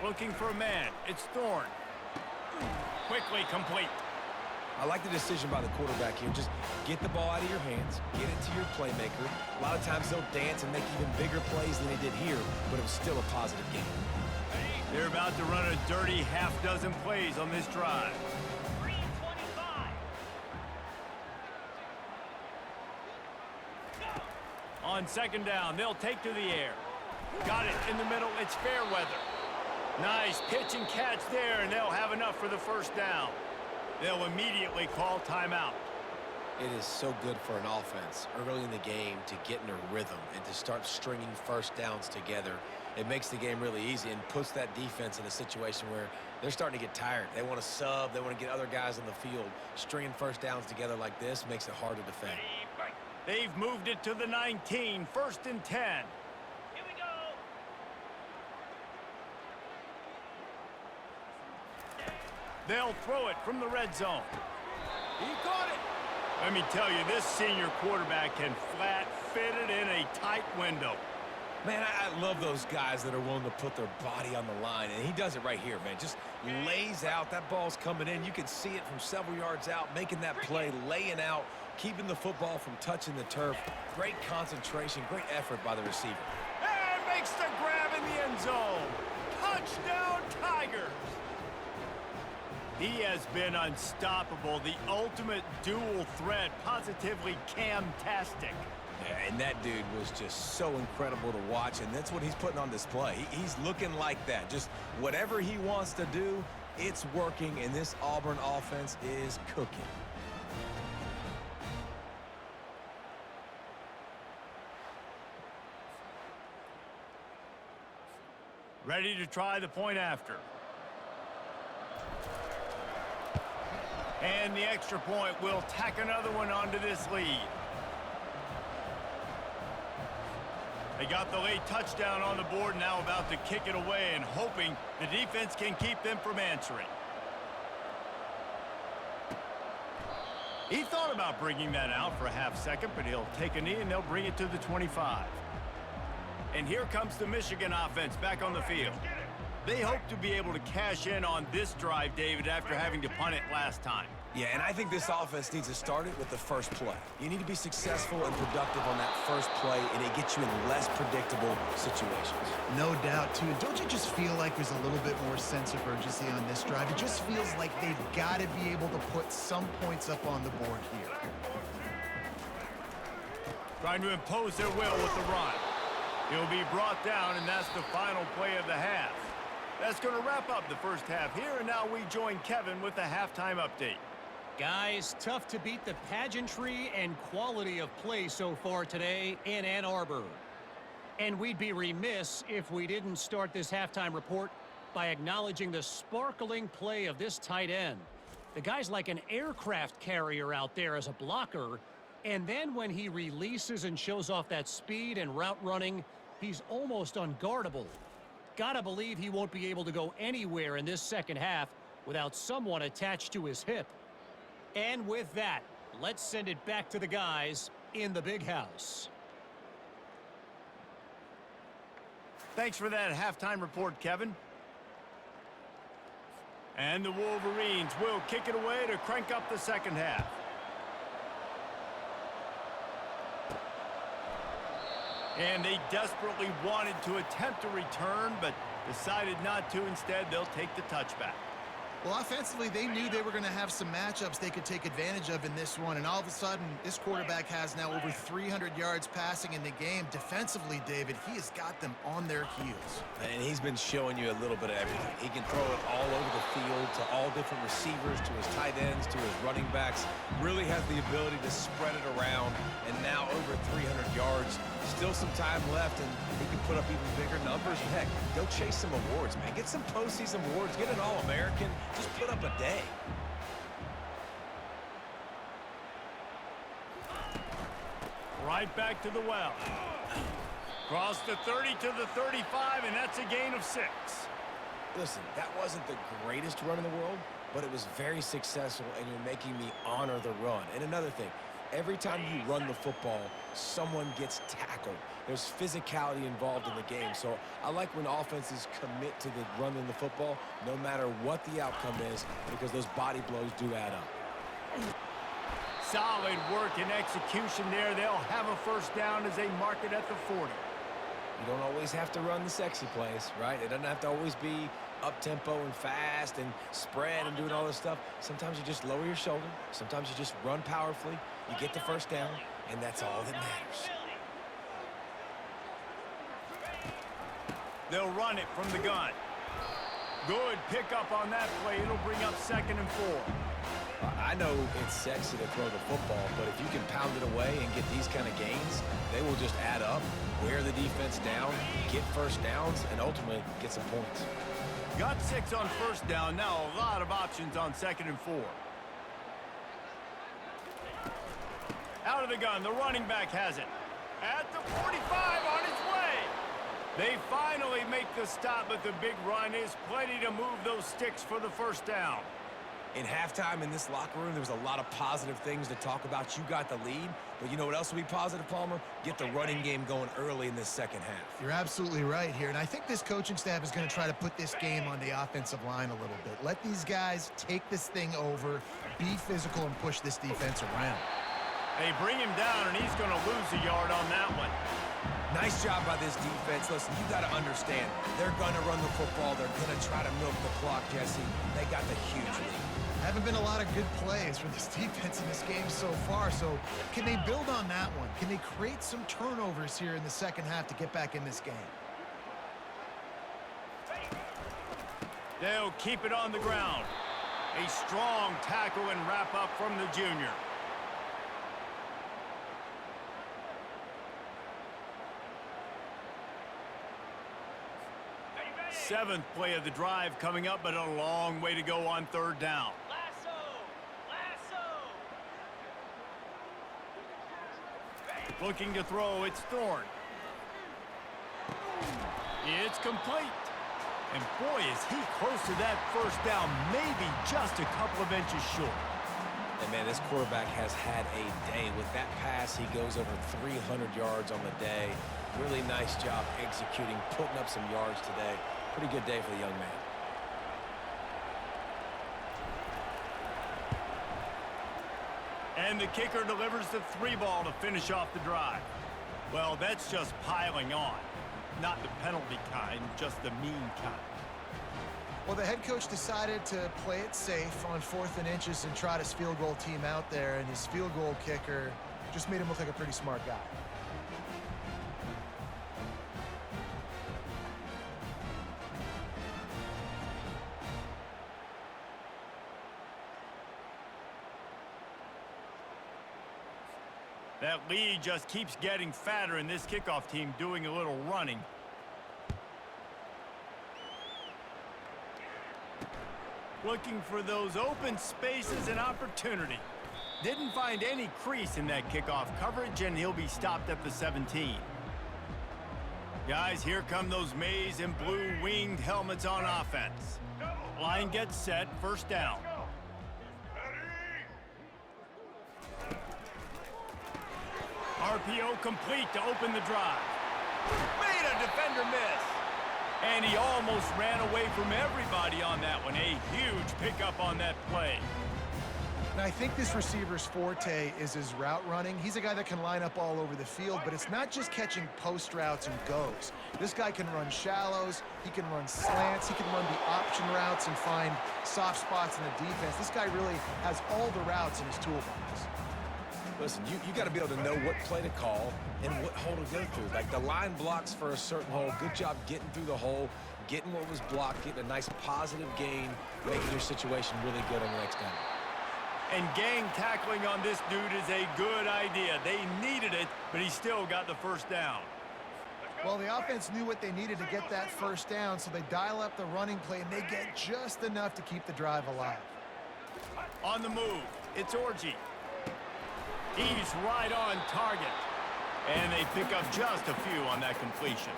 Looking for a man. It's Thorne. Quickly complete. I like the decision by the quarterback here. Just get the ball out of your hands, get it to your playmaker. A lot of times they'll dance and make even bigger plays than they did here, but it was still a positive game. They're about to run a dirty half-dozen plays on this drive. On 2nd down, they'll take to the air. Got it in the middle. It's Fairweather. Nice pitch and catch there, and they'll have enough for the 1st down. They'll immediately call timeout. It is so good for an offense early in the game to get in a rhythm and to start stringing 1st downs together. It makes the game really easy and puts that defense in a situation where they're starting to get tired. They want to sub. They want to get other guys on the field. Stringing 1st downs together like this makes it hard to defend. They've moved it to the 19, 1st and 10. Here we go. They'll throw it from the red zone. He caught it. Let me tell you, this senior quarterback can flat fit it in a tight window. Man, I love those guys that are willing to put their body on the line, and he does it right here, man. Just lays out. That ball's coming in. You can see it from several yards out, making that play, laying out, keeping the football from touching the turf. Great concentration, great effort by the receiver. And makes the grab in the end zone. Touchdown, Tigers. He has been unstoppable, the ultimate dual threat, positively Cam-tastic. Yeah, and that dude was just so incredible to watch, and that's what he's putting on display. He's looking like that. Just whatever he wants to do, it's working, and this Auburn offense is cooking. Ready to try the point after. And the extra point will tack another one onto this lead. They got the late touchdown on the board, now about to kick it away and hoping the defense can keep them from answering. He thought about bringing that out for a half second, but he'll take a knee and they'll bring it to the 25. And here comes the Michigan offense back on the field. They hope to be able to cash in on this drive, David, after having to punt it last time. Yeah, and I think this offense needs to start it with the first play. You need to be successful and productive on that first play, and it gets you in less predictable situations. No doubt, too. Don't you just feel like there's a little bit more sense of urgency on this drive? It just feels like they've got to be able to put some points up on the board here. Trying to impose their will with the run. He'll be brought down, and that's the final play of the half. That's going to wrap up the first half here, and now we join Kevin with the halftime update. Guys, tough to beat the pageantry and quality of play so far today in Ann Arbor. And we'd be remiss if we didn't start this halftime report by acknowledging the sparkling play of this tight end. The guy's like an aircraft carrier out there as a blocker, and then when he releases and shows off that speed and route running, he's almost unguardable. Gotta believe he won't be able to go anywhere in this second half without someone attached to his hip. And with that, let's send it back to the guys in the big house. Thanks for that halftime report, Kevin. And the Wolverines will kick it away to crank up the second half. And they desperately wanted to attempt a return, but decided not to. Instead, they'll take the touchback. Well, offensively, they knew they were going to have some matchups they could take advantage of in this one, and all of a sudden, this quarterback has now over 300 yards passing in the game. Defensively, David, he has got them on their heels. And he's been showing you a little bit of everything. He can throw it all over the field to all different receivers, to his tight ends, to his running backs. Really has the ability to spread it around, and now over 300 yards. Still some time left, and he can put up even bigger numbers. Heck, go chase some awards, man. Get some postseason awards. Get an All-American. Just put up a day. Right back to the well. Cross the 30 to the 35, and that's a gain of 6. Listen, that wasn't the greatest run in the world, but it was very successful, and you're making me honor the run. And another thing, every time you run the football, someone gets tackled. There's physicality involved in the game. So I like when offenses commit to the running the football, no matter what the outcome is, because those body blows do add up. Solid work and execution there. They'll have a first down as they mark it at the 40. You don't always have to run the sexy plays, right? It doesn't have to always be up-tempo and fast and spread and doing all this stuff. Sometimes you just lower your shoulder. Sometimes you just run powerfully. You get the first down, and that's all that matters. They'll run it from the gun. Good pickup on that play. It'll bring up 2nd and 4. I know it's sexy to throw the football, but if you can pound it away and get these kind of gains, they will just add up, wear the defense down, get first downs, and ultimately get some points. Got 6 on first down. Now a lot of options on 2nd and 4. Out of the gun, the running back has it. At the 45, on his way. They finally make the stop, but the big run is plenty to move those sticks for the first down. In halftime in this locker room, there was a lot of positive things to talk about. You got the lead, but you know what else will be positive, Palmer? Get the running game going early in this second half. You're absolutely right here, and I think this coaching staff is going to try to put this game on the offensive line a little bit. Let these guys take this thing over, be physical, and push this defense around. They bring him down, and he's going to lose a yard on that one. Nice job by this defense. Listen, you got to understand, they're going to run the football. They're going to try to milk the clock, Jesse. They got the huge lead. Haven't been a lot of good plays for this defense in this game so far, so can they build on that one? Can they create some turnovers here in the second half to get back in this game? They'll keep it on the ground. A strong tackle and wrap up from the junior. Seventh play of the drive coming up, but a long way to go on 3rd down. Looking to throw, it's Thorne. It's complete. And boy, is he close to that first down, maybe just a couple of inches short. And man, this quarterback has had a day. With that pass, he goes over 300 yards on the day. Really nice job executing, putting up some yards today. Pretty good day for the young man. And the kicker delivers the 3-ball to finish off the drive. Well, that's just piling on. Not the penalty kind, just the mean kind. Well, the head coach decided to play it safe on 4th and inches and trot his field goal team out there, and his field goal kicker just made him look like a pretty smart guy. That lead just keeps getting fatter, and this kickoff team doing a little running. Looking for those open spaces and opportunity. Didn't find any crease in that kickoff coverage, and he'll be stopped at the 17. Guys, here come those maize and blue winged helmets on offense. Line gets set, first down. RPO complete to open the drive. Made a defender miss. And he almost ran away from everybody on that one. A huge pickup on that play. And I think this receiver's forte is his route running. He's a guy that can line up all over the field, but it's not just catching post routes and goes. This guy can run shallows, he can run slants, he can run the option routes and find soft spots in the defense. This guy really has all the routes in his toolbox. Listen, you got to be able to know what play to call and what hole to go through. Like the line blocks for a certain hole. Good job getting through the hole, getting what was blocked, getting a nice positive gain, making your situation really good on the next down. And gang tackling on this dude is a good idea. They needed it, but he still got the first down. Well, the offense knew what they needed to get that first down, so they dial up the running play, and they get just enough to keep the drive alive. On the move, it's Orji. He's right on target. And they pick up just a few on that completion.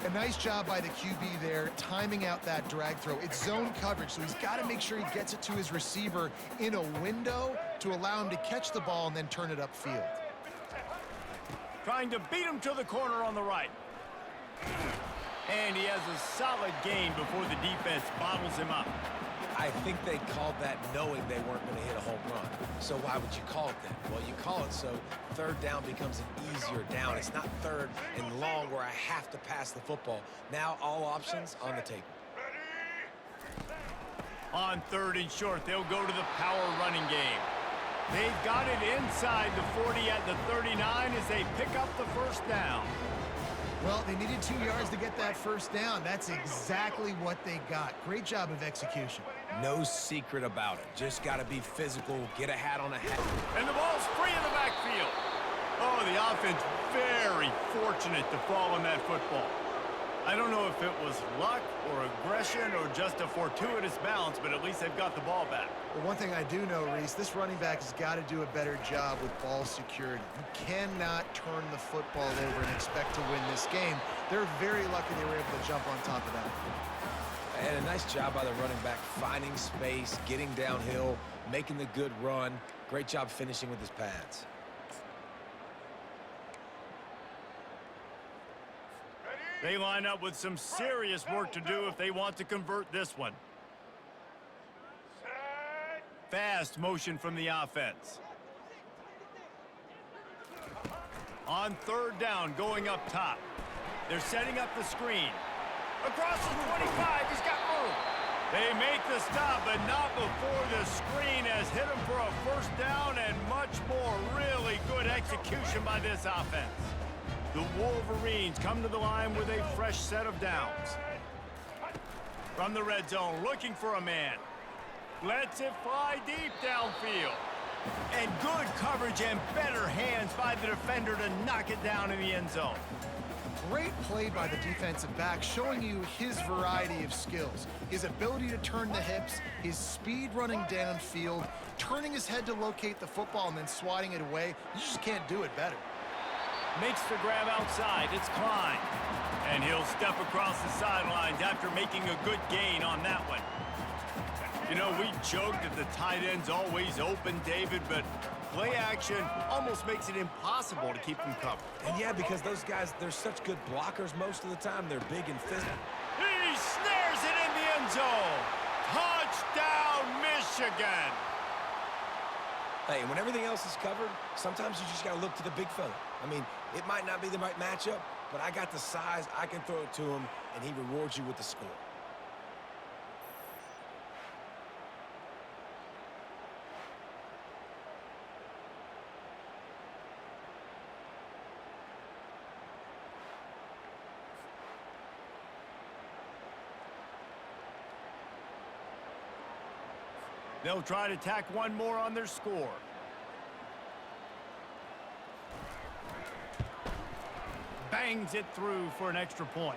A nice job by the QB there, timing out that drag throw. It's zone coverage, so he's got to make sure he gets it to his receiver in a window to allow him to catch the ball and then turn it upfield. Trying to beat him to the corner on the right. And he has a solid gain before the defense bottles him up. I think they called that knowing they weren't going to hit a home run. So why would you call it then? Well, you call it so third down becomes an easier down. It's not third and long where I have to pass the football. Now all options on the table. On third and short, they'll go to the power running game. They've got it inside the 40 at the 39 as they pick up the first down. Well, they needed 2 yards to get that first down. That's exactly what they got. Great job of execution. No secret about it. Just got to be physical, get a hat on a hat. And the ball's free in the backfield. Oh, the offense very fortunate to fall on that football. I don't know if it was luck or aggression or just a fortuitous bounce, but at least they've got the ball back. Well, one thing I do know, Reese, this running back has got to do a better job with ball security. You cannot turn the football over and expect to win this game. They're very lucky they were able to jump on top of that. And a nice job by the running back, finding space, getting downhill, making the good run. Great job finishing with his pads. They line up with some serious work to do if they want to convert this one. Fast motion from the offense. On third down, going up top. They're setting up the screen. Across the 25, he's got room. They make the stop, but not before the screen has hit him for a first down and much more. Really good execution by this offense. The Wolverines come to the line with a fresh set of downs. From the red zone, looking for a man. Lets it fly deep downfield. And good coverage and better hands by the defender to knock it down in the end zone. Great play by the defensive back, showing you his variety of skills. His ability to turn the hips, his speed running downfield, turning his head to locate the football and then swatting it away. You just can't do it better. Makes the grab outside. It's Klein. And he'll step across the sidelines after making a good gain on that one. You know, we joked that the tight end's always open, David, but play action almost makes it impossible to keep them covered. And yeah, because those guys, they're such good blockers most of the time. They're big and physical. He's snares it in the end zone. Touchdown, Michigan. Hey, when everything else is covered, sometimes you just got to look to the big fella. I mean, it might not be the right matchup, but I got the size, I can throw it to him, and he rewards you with the score. They'll try to tack one more on their score. Bangs it through for an extra point.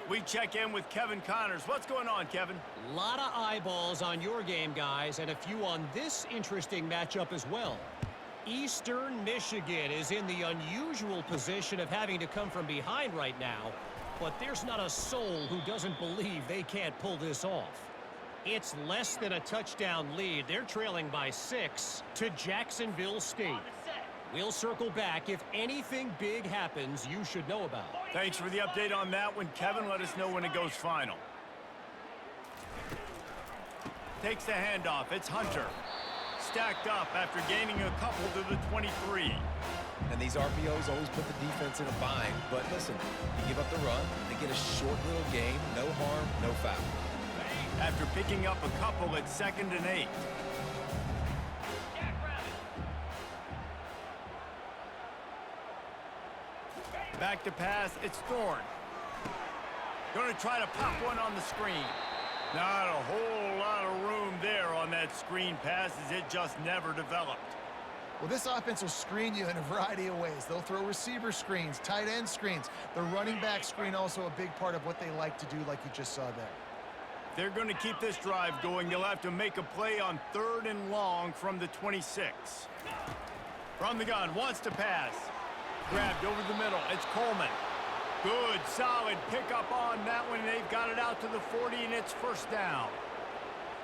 We check in with Kevin Connors. What's going on, Kevin? A lot of eyeballs on your game, guys, and a few on this interesting matchup as well. Eastern Michigan is in the unusual position of having to come from behind right now, but there's not a soul who doesn't believe they can't pull this off. It's less than a touchdown lead. They're trailing by 6 to Jacksonville State. We'll circle back. If anything big happens, you should know about. Thanks for the update on that one, Kevin. Let us know when it goes final. Takes the handoff. It's Hunter. Stacked up after gaining a couple to the 23. And these RPOs always put the defense in a bind. But listen, you give up the run, they get a short little gain, no harm, no foul. After picking up a couple at 2nd and 8. Back to pass, it's Thorne. Going to try to pop one on the screen. Not a whole lot of room there on that screen pass as it just never developed. Well, this offense will screen you in a variety of ways. They'll throw receiver screens, tight end screens. The running back screen also a big part of what they like to do, like you just saw there. They're going to keep this drive going. They'll have to make a play on 3rd and long from the 26. From the gun, wants to pass. Grabbed over the middle. It's Coleman. Good, solid pickup on that one. They've got it out to the 40, and it's 1st down.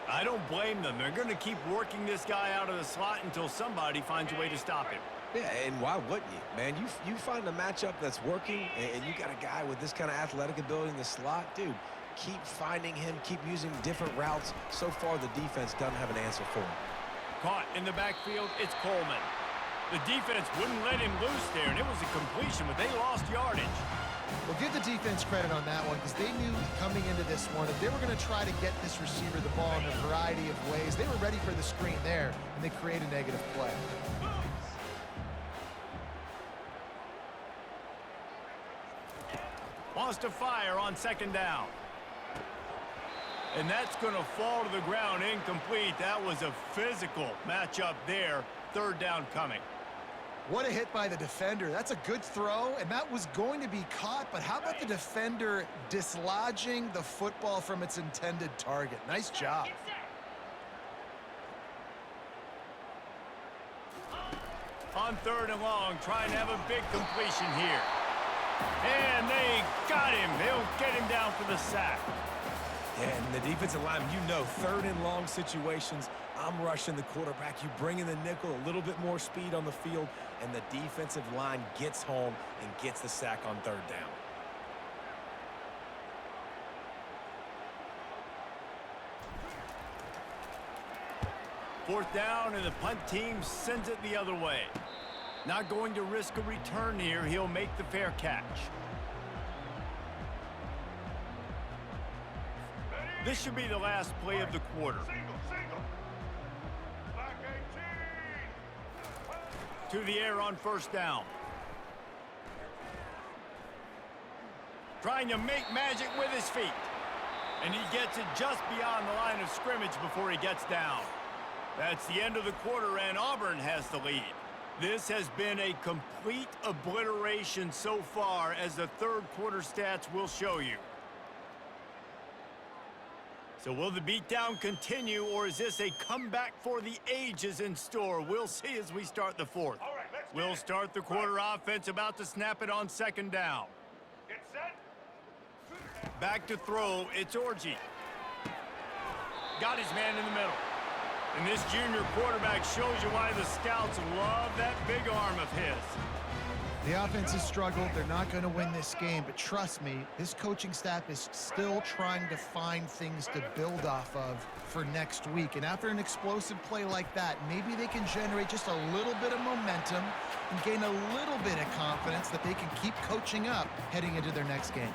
I don't blame them. They're going to keep working this guy out of the slot until somebody finds a way to stop him. Yeah, and why wouldn't you? Man, you find a matchup that's working, and you got a guy with this kind of athletic ability in the slot, dude. Keep finding him, keep using different routes. So far, the defense doesn't have an answer for him. Caught in the backfield, it's Coleman. The defense wouldn't let him loose there, and it was a completion, but they lost yardage. Well, give the defense credit on that one because they knew coming into this one that they were going to try to get this receiver the ball in a variety of ways. They were ready for the screen there, and they create a negative play. Wants to fire on 2nd down. And that's going to fall to the ground incomplete. That was a physical matchup there. 3rd down coming. What a hit by the defender. That's a good throw, and that was going to be caught, but how about the defender dislodging the football from its intended target? Nice job. On 3rd and long, trying to have a big completion here. And they got him. They'll get him down for the sack. Yeah, and the defensive lineman, you know, 3rd and long situations, I'm rushing the quarterback. You bring in the nickel, a little bit more speed on the field, and the defensive line gets home and gets the sack on 3rd down. Fourth down, and the punt team sends it the other way. Not going to risk a return here. He'll make the fair catch. This should be the last play of the quarter. To the air on 1st down. Trying to make magic with his feet. And he gets it just beyond the line of scrimmage before he gets down. That's the end of the quarter, and Auburn has the lead. This has been a complete obliteration so far, as the 3rd quarter stats will show you. So will the beatdown continue, or is this a comeback for the ages in store? We'll see as we start the 4th. We'll start the quarter offense, about to snap it on 2nd down. Back to throw, it's Orji. Got his man in the middle. And this junior quarterback shows you why the scouts love that big arm of his. The offense has struggled. They're not going to win this game, but trust me, this coaching staff is still trying to find things to build off of for next week. And after an explosive play like that, maybe they can generate just a little bit of momentum and gain a little bit of confidence that they can keep coaching up heading into their next game.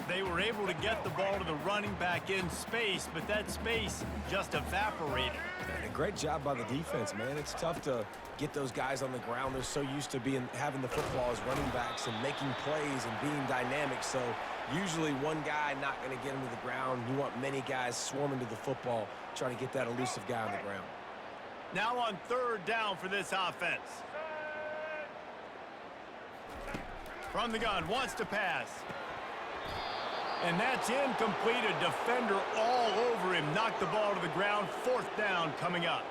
They were able to get the ball to the running back in space, but that space just evaporated. And a great job by the defense, man. It's tough to get those guys on the ground. They're so used to having the football as running backs and making plays and being dynamic. So usually one guy not going to get him to the ground. You want many guys swarming to the football, trying to get that elusive guy on the ground. Now on third down for this offense. From the gun, wants to pass. And that's incomplete. A defender all over him. Knocked the ball to the ground. Fourth down coming up.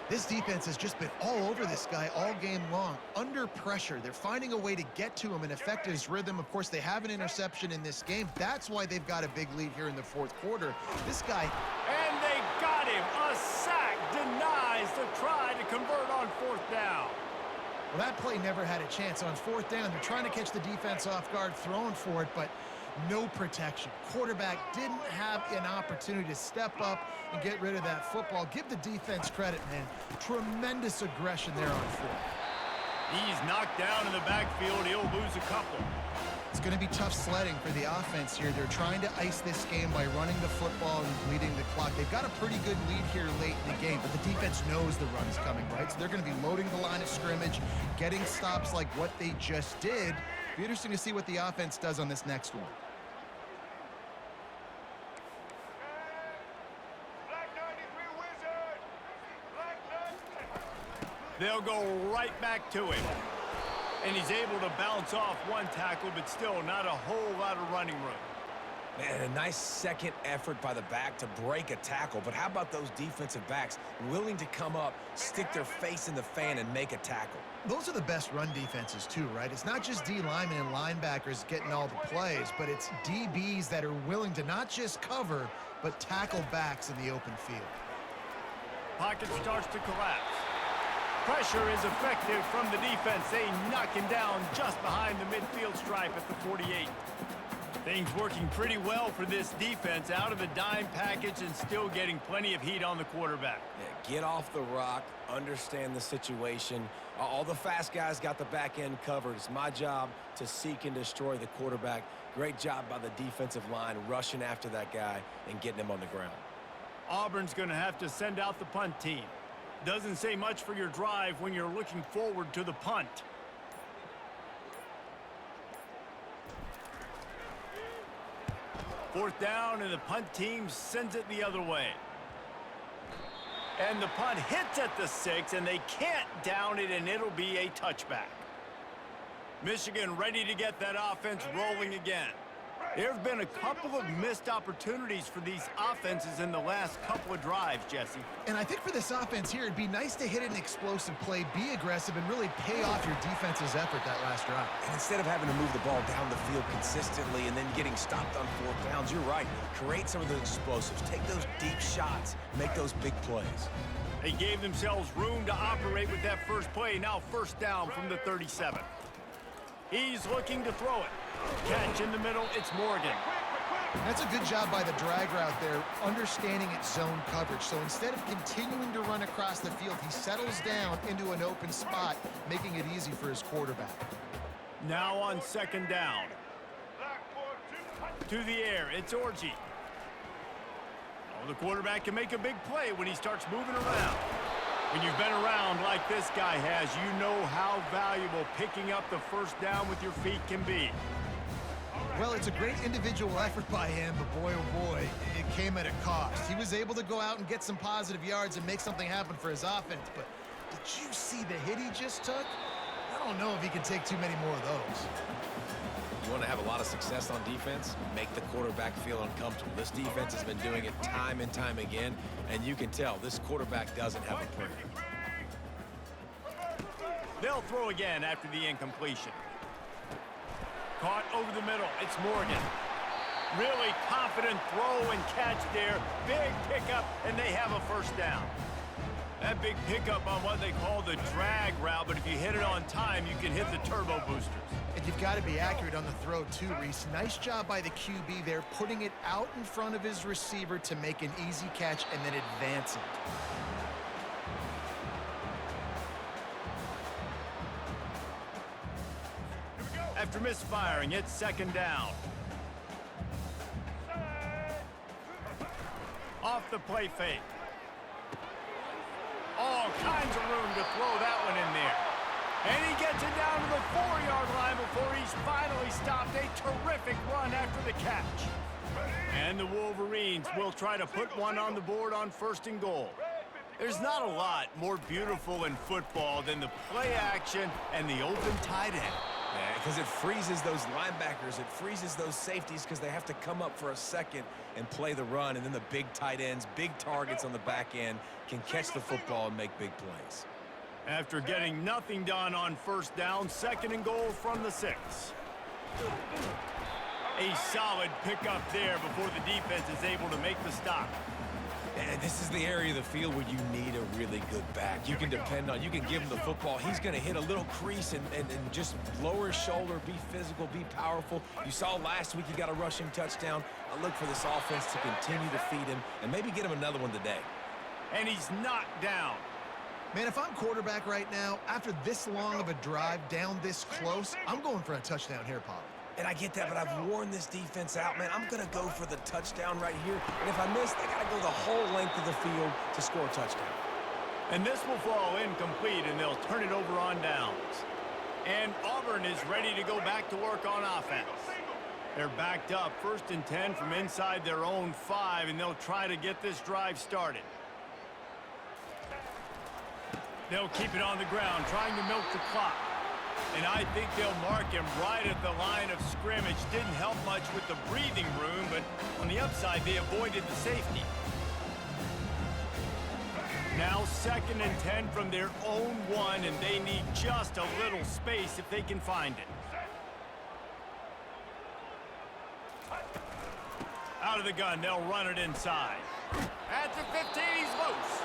This defense has just been all over this guy all game long. Under pressure, they're finding a way to get to him and affect his rhythm. Of course, they have an interception in this game. That's why they've got a big lead here in the fourth quarter. This guy... And they got him. A sack denies the try to convert on fourth down. Well, that play never had a chance. On fourth down, they're trying to catch the defense off guard, throwing for it, but no protection. Quarterback didn't have an opportunity to step up and get rid of that football. Give the defense credit, man. Tremendous aggression there on fourth. He's knocked down in the backfield. He'll lose a couple. It's going to be tough sledding for the offense here. They're trying to ice this game by running the football and bleeding the clock. They've got a pretty good lead here late in the game, but the defense knows the run's coming, right? So they're going to be loading the line of scrimmage, getting stops like what they just did. It'll be interesting to see what the offense does on this next one. They'll go right back to him. And he's able to bounce off one tackle, but still not a whole lot of running room. Man, a nice second effort by the back to break a tackle. But how about those defensive backs willing to come up, stick their face in the fan, and make a tackle? Those are the best run defenses too, right? It's not just D linemen and linebackers getting all the plays, but it's DBs that are willing to not just cover, but tackle backs in the open field. Pocket starts to collapse. Pressure is effective from the defense. They knock him down just behind the midfield stripe at the 48. Things working pretty well for this defense, out of the dime package and still getting plenty of heat on the quarterback. Yeah, get off the rock, understand the situation. All the fast guys got the back end covered. It's my job to seek and destroy the quarterback. Great job by the defensive line rushing after that guy and getting him on the ground. Auburn's going to have to send out the punt team. Doesn't say much for your drive when you're looking forward to the punt. Fourth down, and the punt team sends it the other way. And the punt hits at the 6, and they can't down it, and it'll be a touchback. Michigan ready to get that offense rolling again. There have been a couple of missed opportunities for these offenses in the last couple of drives, Jesse. And I think for this offense here, it'd be nice to hit an explosive play, be aggressive, and really pay off your defense's effort that last drive. And instead of having to move the ball down the field consistently and then getting stopped on fourth downs, you're right. Create some of those explosives. Take those deep shots. Make those big plays. They gave themselves room to operate with that first play. Now first down from the 37. He's looking to throw it. Catch in the middle, it's Morgan. That's a good job by the drag route there, understanding its zone coverage. So instead of continuing to run across the field, he settles down into an open spot, making it easy for his quarterback. Now on second down. To the air, it's Orji. Oh, the quarterback can make a big play when he starts moving around. When you've been around like this guy has, you know how valuable picking up the first down with your feet can be. Well, it's a great individual effort by him, but boy, oh boy, it came at a cost. He was able to go out and get some positive yards and make something happen for his offense, but did you see the hit he just took? I don't know if he can take too many more of those. You want to have a lot of success on defense? Make the quarterback feel uncomfortable. This defense has been doing it time and time again, and you can tell this quarterback doesn't have a prayer. They'll throw again after the incompletion. Caught over the middle. It's Morgan. Really confident throw and catch there. Big pickup, and they have a first down. That big pickup on what they call the drag route, but if you hit it on time, you can hit the turbo boosters. And you've got to be accurate on the throw too, Reese. Nice job by the QB there, putting it out in front of his receiver to make an easy catch and then advance it. After misfiring, it's second down. Off the play fake. All kinds of room to throw that one in there. And he gets it down to the 4-yard line before he's finally stopped. A terrific run after the catch. And the Wolverines will try to put one on the board on 1st and goal. There's not a lot more beautiful in football than the play action and the open tight end. Yeah, because it freezes those linebackers. It freezes those safeties because they have to come up for a second and play the run. And then the big tight ends, big targets on the back end can catch the football and make big plays. After getting nothing done on 1st down, 2nd and goal from the 6. A solid pickup there before the defense is able to make the stop. And this is the area of the field where you need a really good back. You can depend on, you can give him the football. He's going to hit a little crease and just lower his shoulder, be physical, be powerful. You saw last week he got a rushing touchdown. I look for this offense to continue to feed him and maybe get him another one today. And he's knocked down. Man, if I'm quarterback right now, after this long of a drive down this close, I'm going for a touchdown here, Pop. And I get that, but I've worn this defense out, man. I'm going to go for the touchdown right here. And if I miss, they got to go the whole length of the field to score a touchdown. And this will fall incomplete, and they'll turn it over on downs. And Auburn is ready to go back to work on offense. They're backed up, 1st and 10 from inside their own 5, and they'll try to get this drive started. They'll keep it on the ground, trying to milk the clock. And I think they'll mark him right at the line of scrimmage. Didn't help much with the breathing room, but on the upside, they avoided the safety. Now 2nd and 10 from their own 1, and they need just a little space if they can find it. Out of the gun, they'll run it inside. At the 15, he's loose.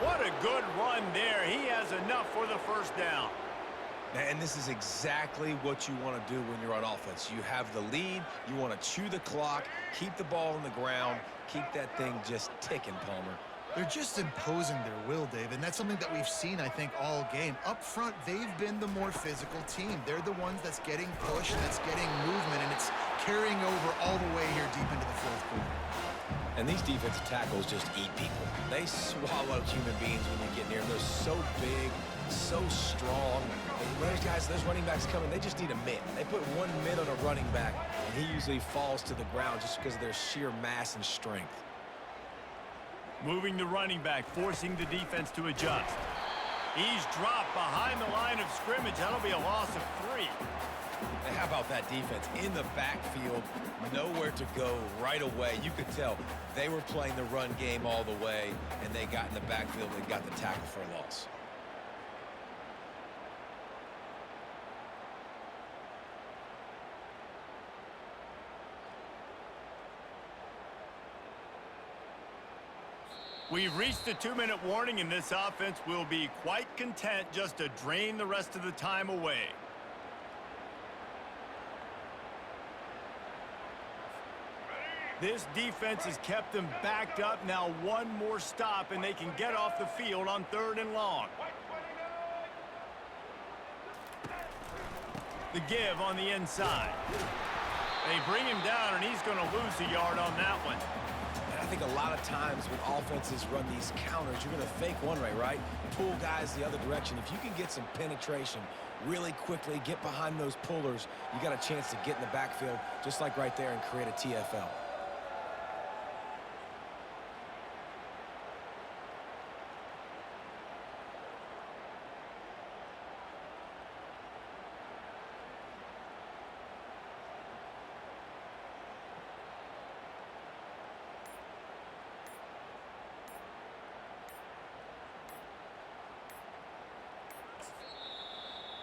What a good run there. He has enough for the 1st down. And this is exactly what you want to do when you're on offense. You have the lead. You want to chew the clock, keep the ball on the ground, keep that thing just ticking, Palmer. They're just imposing their will, Dave, and that's something that we've seen, I think, all game. Up front, they've been the more physical team. They're the ones that's getting pushed, that's getting movement, and it's carrying over all the way here deep into the 4th quarter. And these defensive tackles just eat people. They swallow human beings when you get near them. They're so big, so strong. And those guys, those running backs coming, they just need a mid. They put one mid on a running back, and he usually falls to the ground just because of their sheer mass and strength. Moving the running back, forcing the defense to adjust. He's dropped behind the line of scrimmage. That'll be a loss of 3. And how about that defense in the backfield, nowhere to go right away. You could tell they were playing the run game all the way, and they got in the backfield and got the tackle for a loss. We've reached the 2-minute warning, and this offense will be quite content just to drain the rest of the time away. This defense has kept them backed up. Now one more stop, and they can get off the field on 3rd and long. The give on the inside. They bring him down, and he's going to lose a yard on that one. And I think a lot of times when offenses run these counters, you're going to fake one way, right? Pull guys the other direction. If you can get some penetration really quickly, get behind those pullers, you got a chance to get in the backfield just like right there and create a TFL.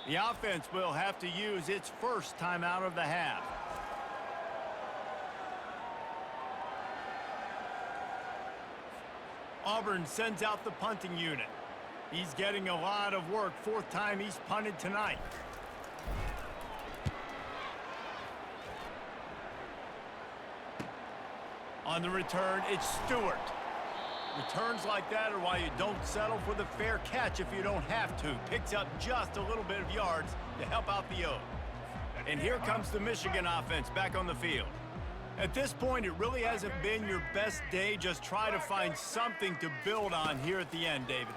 The offense will have to use its first timeout of the half. Auburn sends out the punting unit. He's getting a lot of work. Fourth time he's punted tonight. On the return, it's Stewart. Returns like that are why you don't settle for the fair catch if you don't have to. Picks up just a little bit of yards to help out the O. And here comes the Michigan offense back on the field. At this point, it really hasn't been your best day. Just try to find something to build on here at the end, David.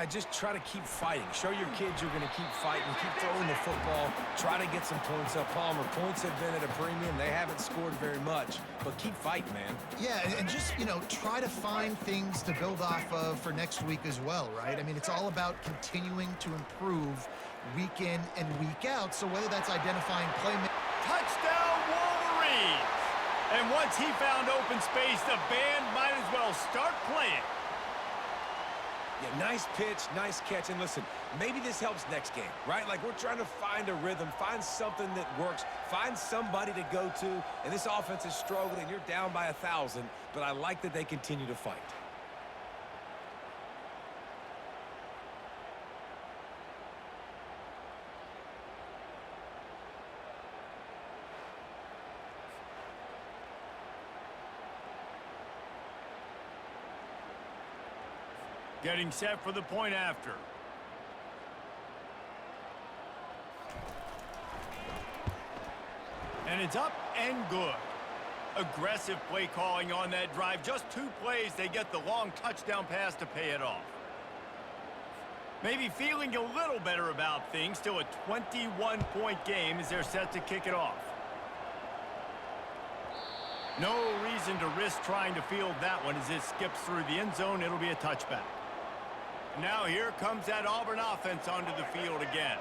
Just try to keep fighting. Show your kids you're going to keep fighting. Keep throwing the football. Try to get some points up. Palmer, points have been at a premium. They haven't scored very much, but keep fighting, man. Yeah, and just, try to find things to build off of for next week as well, right? I mean, it's all about continuing to improve week in and week out. So whether that's identifying playmakers. Touchdown, Wolverines! And once he found open space, the band might as well start playing. Yeah, nice pitch, nice catch. And listen, maybe this helps next game, right? Like, we're trying to find a rhythm, find something that works, find somebody to go to. And this offense is struggling, and you're down by 1,000, but I like that they continue to fight. Getting set for the point after. And it's up and good. Aggressive play calling on that drive. Just 2 plays, they get the long touchdown pass to pay it off. Maybe feeling a little better about things. Still a 21-point game as they're set to kick it off. No reason to risk trying to field that one as it skips through the end zone. It'll be a touchback. Now here comes that Auburn offense onto the field again.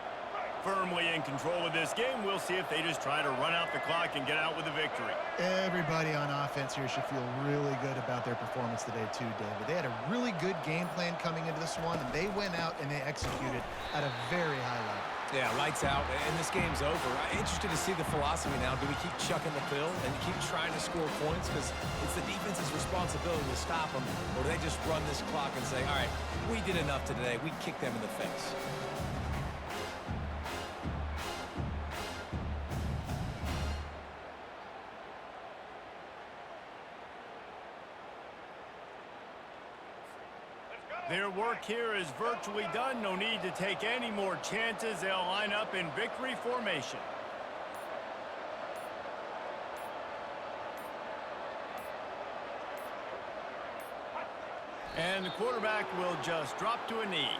Firmly in control of this game. We'll see if they just try to run out the clock and get out with a victory. Everybody on offense here should feel really good about their performance today too, David. They had a really good game plan coming into this one, and they went out and they executed at a very high level. Yeah, lights out, and this game's over. I'm interested to see the philosophy now. Do we keep chucking the pill and keep trying to score points? Because it's the defense's responsibility to stop them, or do they just run this clock and say, all right, we did enough today. We kicked them in the face. Their work here is virtually done. No need to take any more chances. They'll line up in victory formation. And the quarterback will just drop to a knee.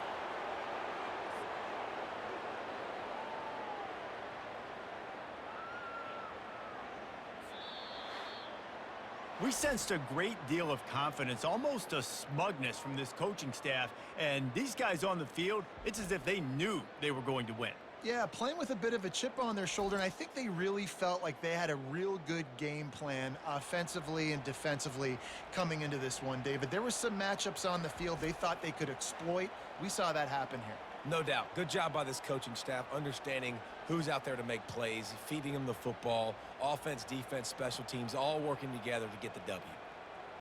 We sensed a great deal of confidence, almost a smugness from this coaching staff. And these guys on the field, it's as if they knew they were going to win. Yeah, playing with a bit of a chip on their shoulder, and I think they really felt like they had a real good game plan offensively and defensively coming into this one, David. There were some matchups on the field they thought they could exploit. We saw that happen here. No doubt. Good job by this coaching staff, understanding who's out there to make plays, feeding them the football, offense, defense, special teams, all working together to get the W.